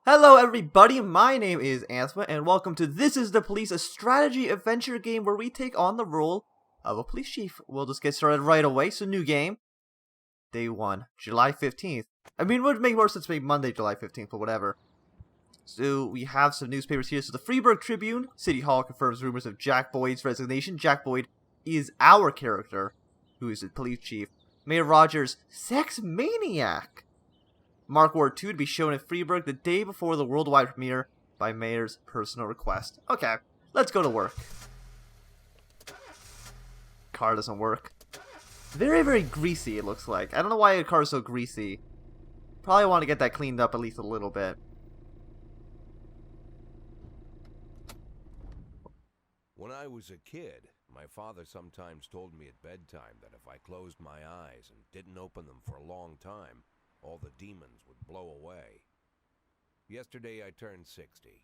Hello everybody, my name is Anthma, and welcome to This is the Police, a strategy adventure game where we take on the role of a police chief. We'll just get started right away. So new game, day 1, July 15th. I mean, it would make more sense to make Monday, July 15th, but whatever. So we have some newspapers here. So the Freeburg Tribune, City Hall confirms rumors of Jack Boyd's resignation. Jack Boyd is our character, who is the police chief. Mayor Rogers, sex maniac. Mark Ward 2 to be shown in Freeburg the day before the worldwide premiere by Mayor's personal request. Okay, let's go to work. Car doesn't work. Very, very greasy, it looks like. I don't know why a car is so greasy. Probably want to get that cleaned up at least a little bit. When I was a kid, my father sometimes told me at bedtime that if I closed my eyes and didn't open them for a long time, all the demons would blow away. Yesterday I turned 60,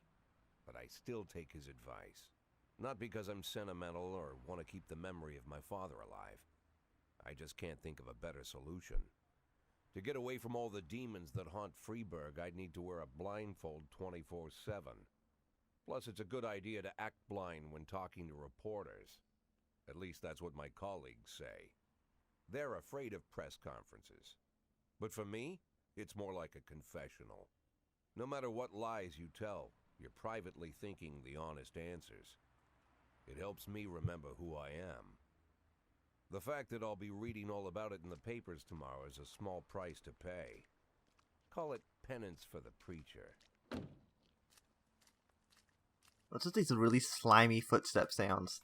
but I still take his advice. Not because I'm sentimental or want to keep the memory of my father alive. I just can't think of a better solution. To get away from all the demons that haunt Freeburg, I'd need to wear a blindfold 24/7. Plus, it's a good idea to act blind when talking to reporters. At least that's what my colleagues say. They're afraid of press conferences. But for me, it's more like a confessional. No matter what lies you tell, you're privately thinking the honest answers. It helps me remember who I am. The fact that I'll be reading all about it in the papers tomorrow is a small price to pay. Call it penance for the preacher. What's with these really slimy footstep sounds?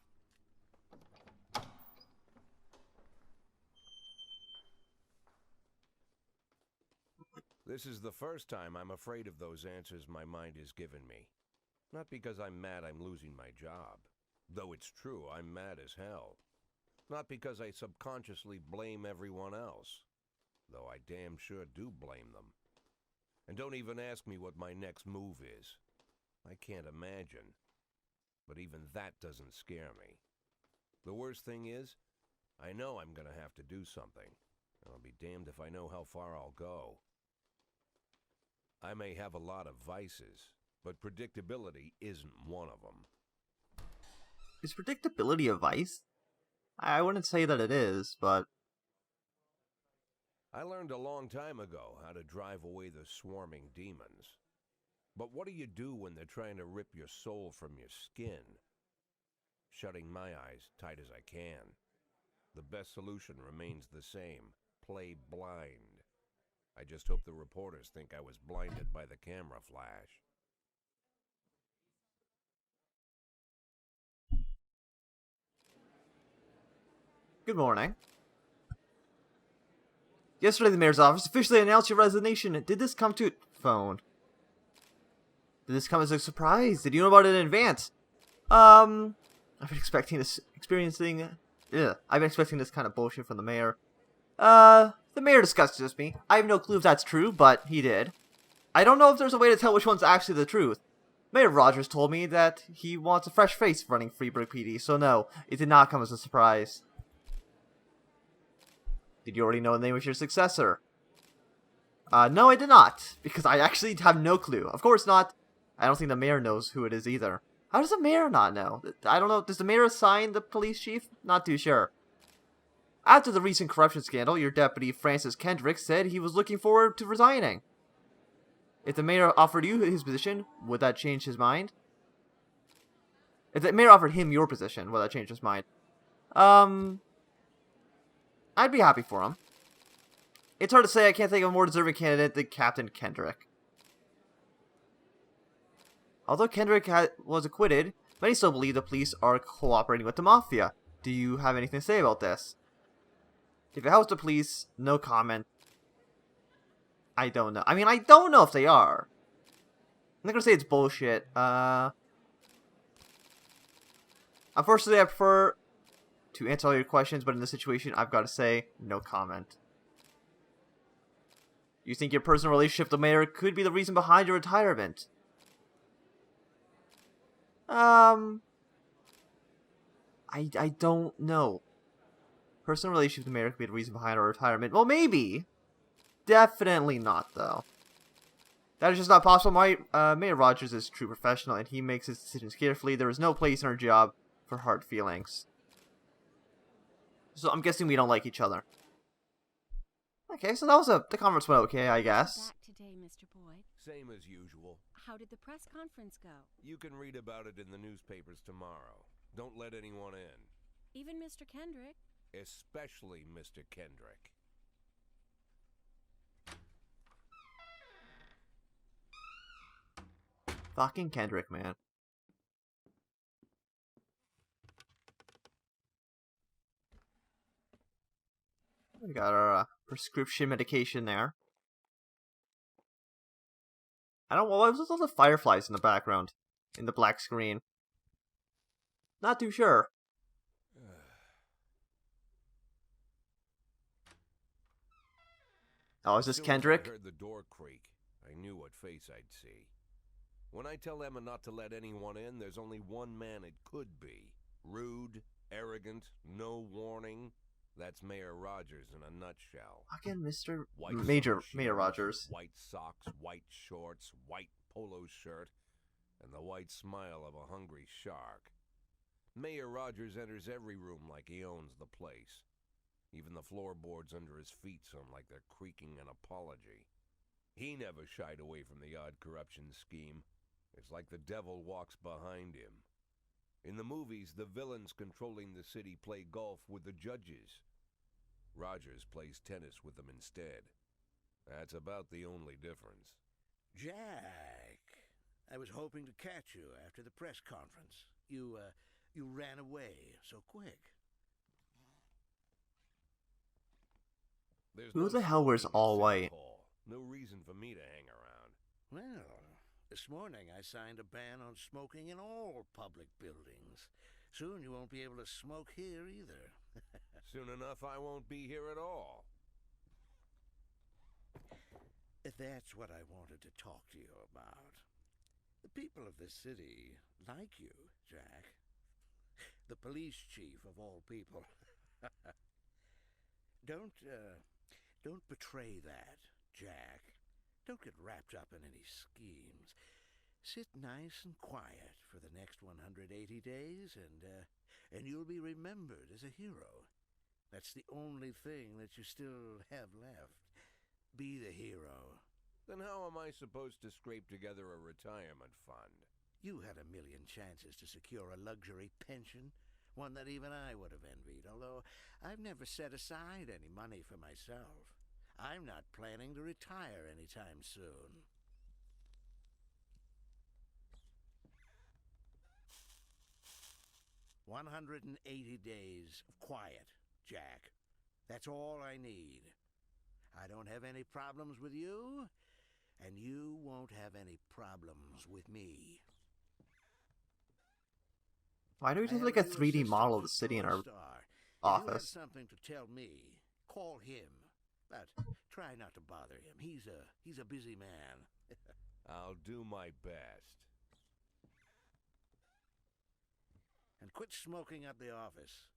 This is the first time I'm afraid of those answers my mind has given me. Not because I'm mad I'm losing my job. Though it's true, I'm mad as hell. Not because I subconsciously blame everyone else. Though I damn sure do blame them. And don't even ask me what my next move is. I can't imagine. But even that doesn't scare me. The worst thing is, I know I'm gonna have to do something. And I'll be damned if I know how far I'll go. I may have a lot of vices, but predictability isn't one of them. Is predictability a vice? I wouldn't say that it is, but... I learned a long time ago how to drive away the swarming demons. But what do you do when they're trying to rip your soul from your skin? Shutting my eyes tight as I can. The best solution remains the same. Play blind. I just hope the reporters think I was blinded by the camera flash. Good morning. Yesterday the mayor's office officially announced your resignation. Did this come to... Phone. Did this come as a surprise? Did you know about it in advance? I've been expecting this... I've been expecting this kind of bullshit from the mayor. The mayor discussed it with me. I have no clue if that's true, but he did. I don't know if there's a way to tell which one's actually the truth. Mayor Rogers told me that he wants a fresh face running Freeburg PD, so no, it did not come as a surprise. Did you already know the name of your successor? No, I did not, because I actually have no clue. Of course not. I don't think the mayor knows who it is either. How does the mayor not know? I don't know. Does the mayor assign the police chief? Not too sure. After the recent corruption scandal, your deputy, Francis Kendrick, said he was looking forward to resigning. If the mayor offered you his position, would that change his mind? If the mayor offered him your position, would that change his mind? I'd be happy for him. It's hard to say. I can't think of a more deserving candidate than Captain Kendrick. Although Kendrick was acquitted, many still believe the police are cooperating with the mafia. Do you have anything to say about this? If it helps the police, no comment. I don't know. I mean, I don't know if they are. I'm not gonna say it's bullshit. Unfortunately, I prefer to answer all your questions, but in this situation, I've got to say, no comment. You think your personal relationship with the mayor could be the reason behind your retirement? I don't know. Personal relationship with the mayor could be the reason behind our retirement. Well, maybe. Definitely not, though. That is just not possible. Mayor Rogers is a true professional, and he makes his decisions carefully. There is no place in our job for hard feelings. So I'm guessing we don't like each other. Okay, so that was the conference went okay, I guess. Back today, Mr. Boyd. Same as usual. How did the press conference go? You can read about it in the newspapers tomorrow. Don't let anyone in. Even Mr. Kendrick? Especially Mr. Kendrick. Fucking Kendrick, man. We got our prescription medication there. I don't know, what was all the fireflies in the background? In the black screen? Not too sure. Oh, is this As soon as Kendrick? I heard the door creak, I knew what face I'd see. When I tell Emma not to let anyone in, there's only one man it could be. Rude, arrogant, no warning. That's Mayor Rogers in a nutshell. Fucking Mr. White Mayor shoes, Rogers. White socks, white shorts, white polo shirt, and the white smile of a hungry shark. Mayor Rogers enters every room like he owns the place. Even the floorboards under his feet sound like they're creaking an apology. He never shied away from the odd corruption scheme. It's like the devil walks behind him. In the movies, the villains controlling the city play golf with the judges. Rogers plays tennis with them instead. That's about the only difference. Jack, I was hoping to catch you after the press conference. You ran away so quick. There's Who no the hell wears smoking in all City white? Hall. No reason for me to hang around. Well, this morning I signed a ban on smoking in all public buildings. Soon you won't be able to smoke here either. Soon enough, I won't be here at all. That's what I wanted to talk to you about. The people of this city like you, Jack. The police chief of all people. Don't betray that, Jack. Don't get wrapped up in any schemes. Sit nice and quiet for the next 180 days, and you'll be remembered as a hero. That's the only thing that you still have left. Be the hero. Then how am I supposed to scrape together a retirement fund? You had a million chances to secure a luxury pension, one that even I would have envied, although I've never set aside any money for myself. I'm not planning to retire anytime soon. "180 days of quiet, Jack. That's all I need. I don't have any problems with you, and you won't have any problems with me." Why do we I have have like a a new 3D model of the assistant city in for a our star. If you have office? something to tell me, call him. But try not to bother him. He's a busy man. I'll do my best. And quit smoking up the office.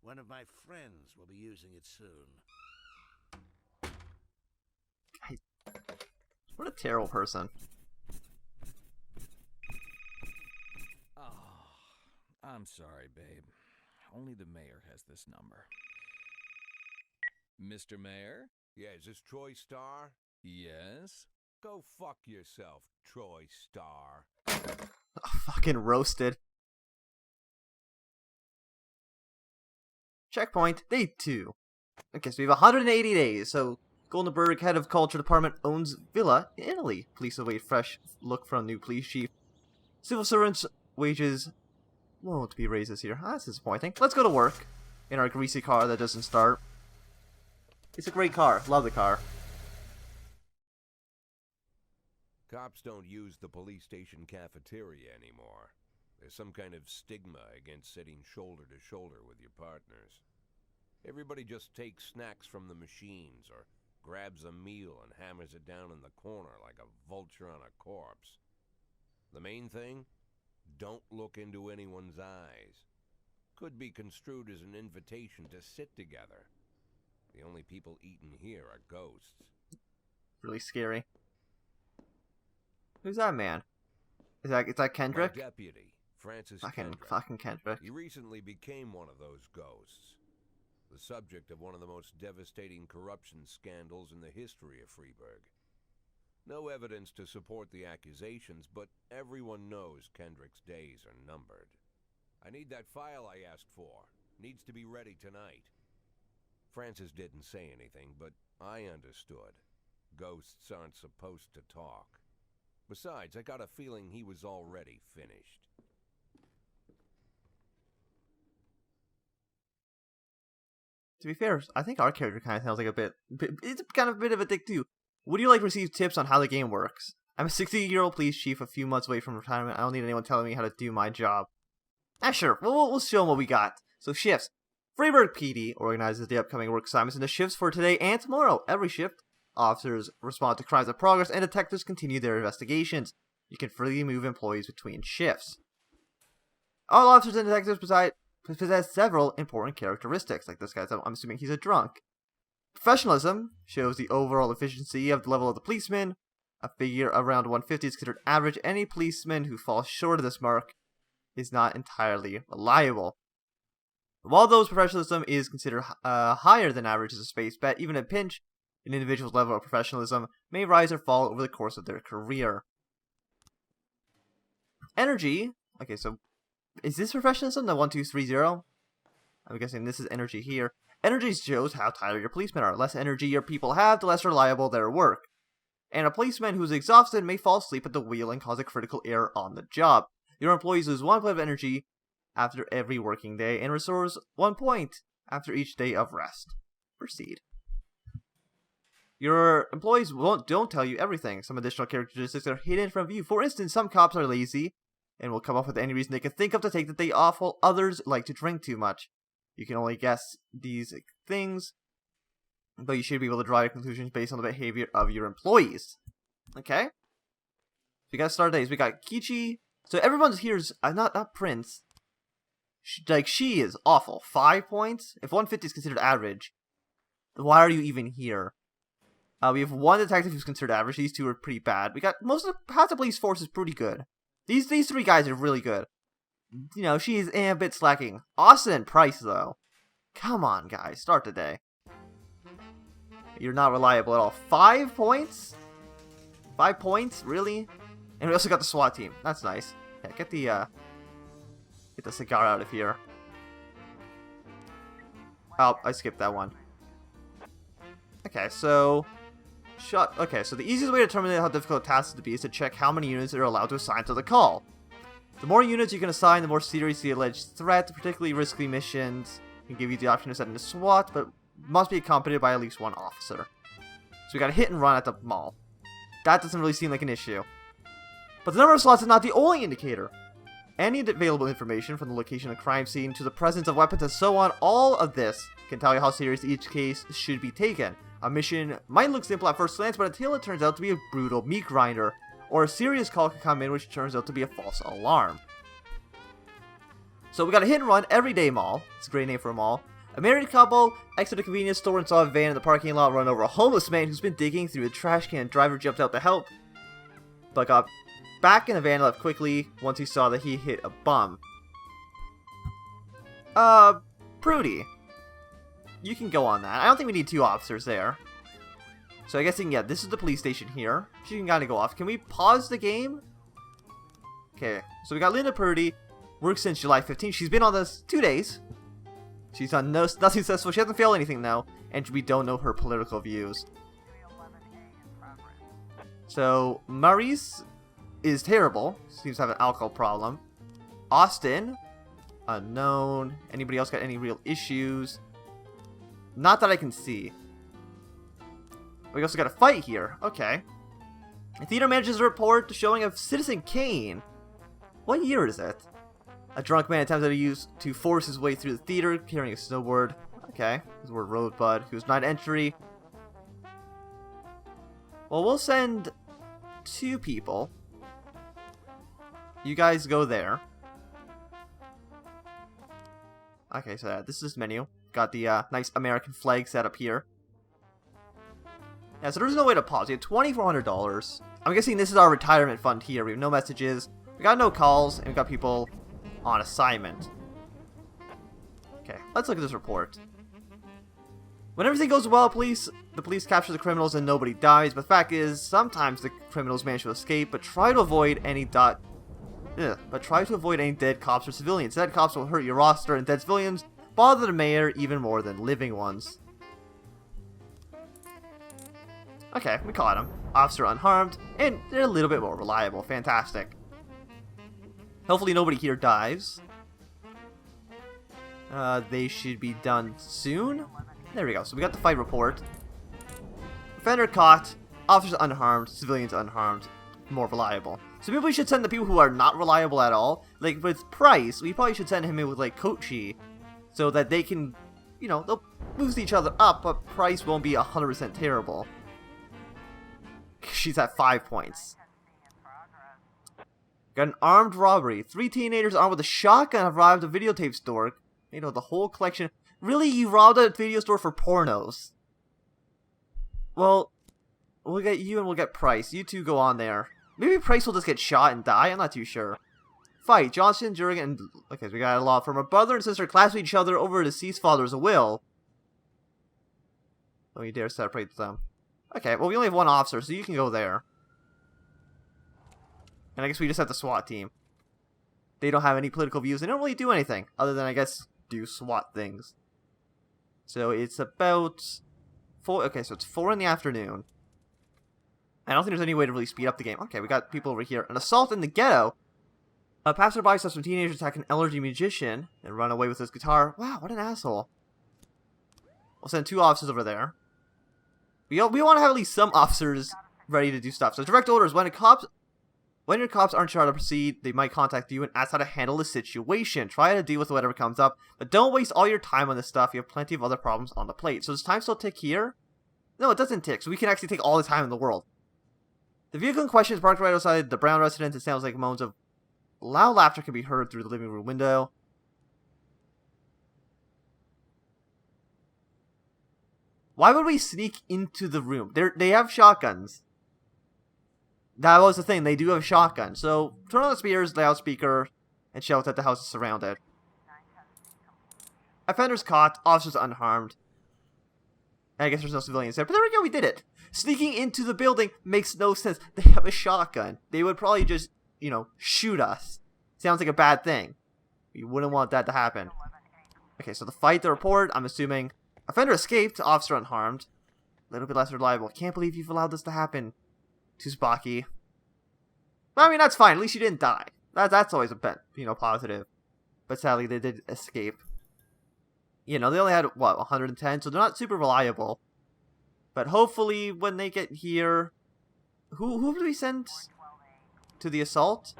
One of my friends will be using it soon. What a terrible person. Oh, I'm sorry, babe. Only the mayor has this number. Mr. Mayor? Yeah, is this Troy Star? Yes? Go fuck yourself, Troy Star. Fucking roasted. Checkpoint, day 2. Okay, so we have 180 days, so Goldenberg, head of culture department, owns villa in Italy. Police await fresh look from new police chief. Civil servants' wages won't be raises here. That's disappointing. Let's go to work in our greasy car that doesn't start. It's a great car. Love the car. Cops don't use the police station cafeteria anymore. There's some kind of stigma against sitting shoulder to shoulder with your partners. Everybody just takes snacks from the machines or grabs a meal and hammers it down in the corner like a vulture on a corpse. The main thing? Don't look into anyone's eyes. Could be construed as an invitation to sit together. The only people eating here are ghosts. Really scary. Who's that man? Is that My Kendrick? deputy, Francis Fucking Kendrick. Kendrick. He recently became one of those ghosts. The subject of one of the most devastating corruption scandals in the history of Freeburg. No evidence to support the accusations, but everyone knows Kendrick's days are numbered. I need that file I asked for. Needs to be ready tonight. Francis didn't say anything, but I understood. Ghosts aren't supposed to talk. Besides, I got a feeling he was already finished. To be fair, I think our character kind of sounds like it's kind of a bit of a dick too. Would you like to receive tips on how the game works? I'm a 60-year-old police chief a few months away from retirement. I don't need anyone telling me how to do my job. Sure. We'll show them what we got. So shifts. Freeburg PD organizes the upcoming work assignments into shifts for today and tomorrow. Every shift, officers respond to crimes in progress and detectives continue their investigations. You can freely move employees between shifts. All officers and detectives possess several important characteristics. Like this guy's, I'm assuming he's a drunk. Professionalism shows the overall efficiency of the level of the policeman. A figure around 150 is considered average. Any policeman who falls short of this mark is not entirely reliable. While those professionalism is considered higher than average as a space bet, even a pinch, an individual's level of professionalism may rise or fall over the course of their career. Energy. Okay, so is this professionalism, the 1230? I'm guessing this is energy here. Energy shows how tired your policemen are. The less energy your people have, the less reliable their work. And a policeman who's exhausted may fall asleep at the wheel and cause a critical error on the job. Your employees lose 1 point of energy after every working day and restores 1 point after each day of rest. Proceed. Your employees don't tell you everything. Some additional characteristics are hidden from view. For instance, some cops are lazy and will come up with any reason they can think of to take the day off, while others like to drink too much. You can only guess these things, but you should be able to draw your conclusions based on the behavior of your employees. Okay? So we got start days. We got Kichi. So everyone's here is not Prince. She is awful. 5 points? If 150 is considered average, why are you even here? We have one detective who's considered average. These two are pretty bad. We got half the police force is pretty good. These three guys are really good. You know, she's a bit slacking. Austin and Price, though. Come on, guys. Start the day. You're not reliable at all. 5 points? 5 points? Really? And we also got the SWAT team. That's nice. Yeah, get the cigar out of here. Oh, I skipped that one. Okay, so... Okay, so the easiest way to determine how difficult a task is to be is to check how many units are allowed to assign to the call. The more units you can assign, the more serious the alleged threat. Particularly risky missions can give you the option to send in a SWAT, but must be accompanied by at least one officer. So we got a hit and run at the mall. That doesn't really seem like an issue. But the number of slots is not the only indicator. Any available information from the location of the crime scene to the presence of weapons and so on, all of this can tell you how serious each case should be taken. A mission might look simple at first glance, but until it turns out to be a brutal meat grinder, or a serious call can come in which turns out to be a false alarm. So we got a hit and run everyday mall. It's a great name for a mall. A married couple exited a convenience store and saw a van in the parking lot run over a homeless man who's been digging through a trash can. Driver jumped out to help, but got back in the van and left quickly once he saw that he hit a bum. Prudy. You can go on that. I don't think we need 2 officers there. So I guess, yeah, this is the police station here. She can kind of go off. Can we pause the game? Okay, so we got Linda Purdy. Works since July 15th. She's been on this 2 days. She's done nothing successful. She hasn't failed anything, though. And we don't know her political views. So, Maurice is terrible. Seems to have an alcohol problem. Austin, unknown. Anybody else got any real issues? Not that I can see. We also got a fight here. Okay. The theater manages a report showing of Citizen Kane. What year is it? A drunk man attempted to force his way through the theater carrying a snowboard. Okay. His word Roadbud, who's not entry. Well, we'll send 2 people. You guys go there. Okay, so this is menu. Got the nice American flag set up here. Yeah, so there's no way to pause. We have $2,400. I'm guessing this is our retirement fund here. We have no messages, we got no calls, and we got people on assignment. Okay, let's look at this report. When everything goes well, the police capture the criminals and nobody dies. But the fact is, sometimes the criminals manage to escape, but try to avoid any dead cops or civilians. Dead cops will hurt your roster, and dead civilians bother the mayor even more than living ones. Okay, we caught him. Officer unharmed, and they're a little bit more reliable. Fantastic. Hopefully nobody here dies. They should be done soon. There we go. So we got the fight report. Offender caught. Officers unharmed. Civilians unharmed. More reliable. So maybe we should send the people who are not reliable at all. Like with Price, we probably should send him in with like Kochi, so that they can, you know, they'll boost each other up, but Price won't be 100% terrible. She's at 5 points. Got an armed robbery. 3 teenagers armed with a shotgun have robbed a videotape store. You know, the whole collection. Really, you robbed a video store for pornos? Well, we'll get you and we'll get Price. You two go on there. Maybe Price will just get shot and die. I'm not too sure. Fight. Johnson, Jurgen, and... Okay, so we got a law firm. A brother and sister clash with each other over a deceased father's will. Don't you dare separate them. Okay, well, we only have 1 officer, so you can go there. And I guess we just have the SWAT team. They don't have any political views. They don't really do anything, other than, I guess, do SWAT things. So it's about 4... Okay, so it's 4 in the afternoon. I don't think there's any way to really speed up the game. Okay, we got people over here. An assault in the ghetto. A passerby saw some teenagers attack an elderly musician and run away with his guitar. Wow, what an asshole. We'll send 2 officers over there. We want to have at least some officers ready to do stuff. So direct orders: when your cops aren't sure how to proceed, they might contact you and ask how to handle the situation. Try to deal with whatever comes up, but don't waste all your time on this stuff. You have plenty of other problems on the plate. So does time still tick here? No, it doesn't tick. So we can actually take all the time in the world. The vehicle in question is parked right outside the Brown residence. It sounds like moans of loud laughter can be heard through the living room window. Why would we sneak into the room? They have shotguns. That was the thing. They do have shotguns. So turn on the speakers, loudspeaker, and shout that the house is surrounded. Offenders caught. Officers unharmed. And I guess there's no civilians there. But there we go. We did it. Sneaking into the building makes no sense. They have a shotgun. They would probably just, you know, shoot us. Sounds like a bad thing. You wouldn't want that to happen. Okay, so the report, I'm assuming... Offender escaped, officer unharmed. A little bit less reliable. Can't believe you've allowed this to happen. Too Spocky. But I mean, that's fine. At least you didn't die. That's always a bit, you know, positive. But sadly, they did escape. You know, they only had, what, 110? So they're not super reliable. But hopefully, when they get here... Who do we send to the assault?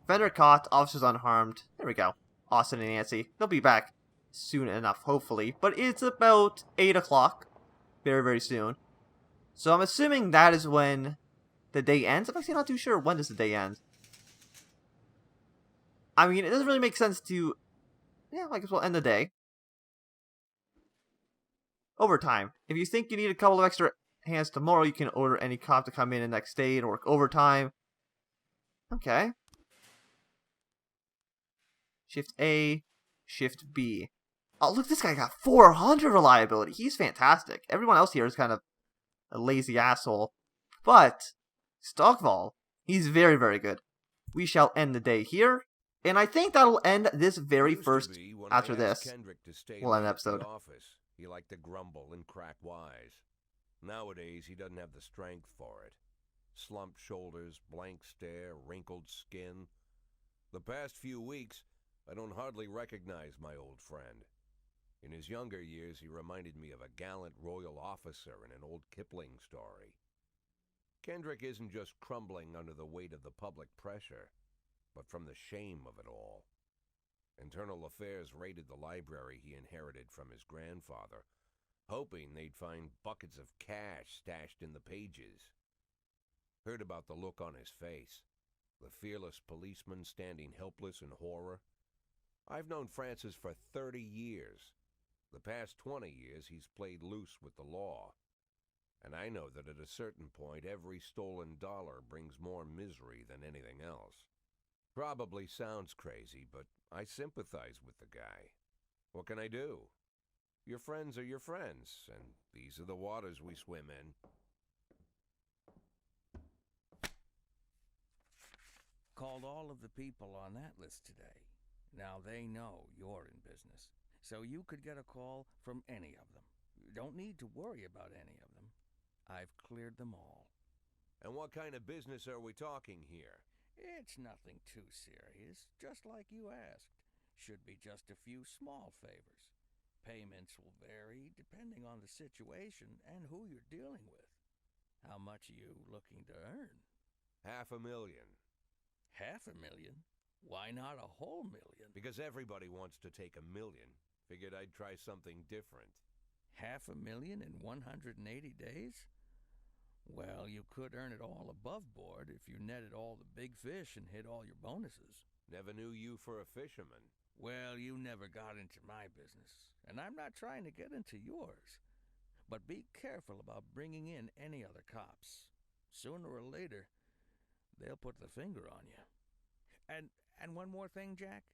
Offender caught, officers unharmed. There we go. Austin and Nancy. They'll be back soon enough, hopefully. But it's about 8 o'clock. Very, very soon. So I'm assuming that is when the day ends. I'm actually not too sure when does the day end. I mean, it doesn't really make sense to... Yeah, I guess we'll end the day. Overtime. If you think you need a couple of extra hands tomorrow, you can order any cop to come in the next day and work overtime. Okay. Shift A. Shift B. Oh, look, this guy got 400 reliability. He's fantastic. Everyone else here is kind of a lazy asshole. But Stockval, he's very, very good. We shall end the day here. And I think that'll end this very first, after this, we'll end the episode. Office, he liked to grumble and crack wise. Nowadays, he doesn't have the strength for it. Slumped shoulders, blank stare, wrinkled skin. The past few weeks, I don't hardly recognize my old friend. In his younger years, he reminded me of a gallant royal officer in an old Kipling story. Kendrick isn't just crumbling under the weight of the public pressure, but from the shame of it all. Internal Affairs raided the library he inherited from his grandfather, hoping they'd find buckets of cash stashed in the pages. Heard about the look on his face, the fearless policeman standing helpless in horror. I've known Francis for 30 years. The past 20 years, he's played loose with the law. And I know that at a certain point, every stolen dollar brings more misery than anything else. Probably sounds crazy, but I sympathize with the guy. What can I do? Your friends are your friends, and these are the waters we swim in. Called all of the people on that list today. Now they know you're in business, so you could get a call from any of them. You don't need to worry about any of them. I've cleared them all. And what kind of business are we talking here? It's nothing too serious, just like you asked. Should be just a few small favors. Payments will vary depending on the situation and who you're dealing with. How much are you looking to earn? $500,000. $500,000? Why not a whole million? Because everybody wants to take $1 million. Figured I'd try something different. $500,000 in 180 days? Well, you could earn it all above board if you netted all the big fish and hit all your bonuses. Never knew you for a fisherman. Well, you never got into my business, and I'm not trying to get into yours. But be careful about bringing in any other cops. Sooner or later, they'll put the finger on you. And one more thing, Jack.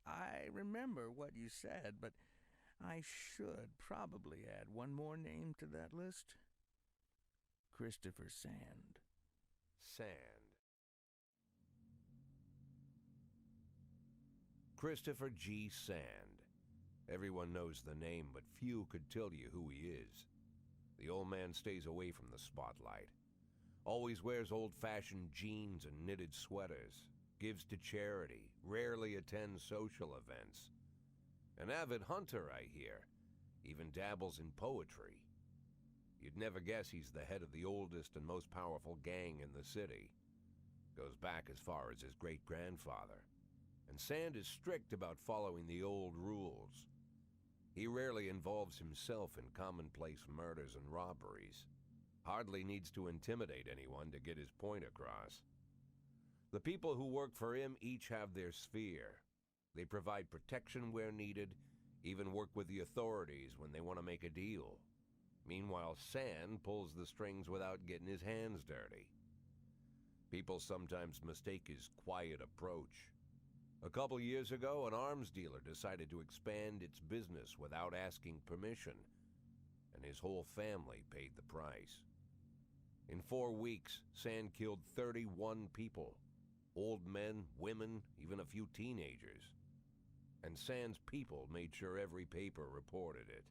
I remember what you said, but I should probably add one more name to that list. Christopher Sand. Sand. Christopher G. Sand. Everyone knows the name, but few could tell you who he is. The old man stays away from the spotlight. Always wears old-fashioned jeans and knitted sweaters. Gives to charity. Rarely attends social events. An avid hunter, I hear. Even dabbles in poetry. You'd never guess he's the head of the oldest and most powerful gang in the city. Goes back as far as his great-grandfather. And Sand is strict about following the old rules. He rarely involves himself in commonplace murders and robberies. Hardly needs to intimidate anyone to get his point across. The people who work for him each have their sphere. They provide protection where needed, even work with the authorities when they want to make a deal. Meanwhile, Sand pulls the strings without getting his hands dirty. People sometimes mistake his quiet approach. A couple years ago, an arms dealer decided to expand its business without asking permission, and his whole family paid the price. In 4 weeks, Sand killed 31 people. Old men, women, even a few teenagers. And Sand's people made sure every paper reported it.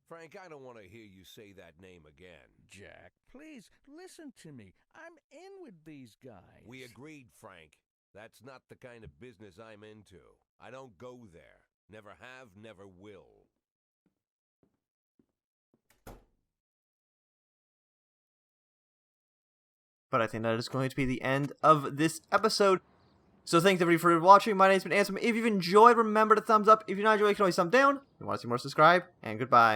Frank, I don't want to hear you say that name again. Jack, please, listen to me. I'm in with these guys. We agreed, Frank. That's not the kind of business I'm into. I don't go there. Never have, never will. But I think that is going to be the end of this episode. So thanks everybody for watching. My name's been Ansem. If you've enjoyed, remember to thumbs up. If you're not enjoying, you can always thumb down. If you want to see more, subscribe. And goodbye.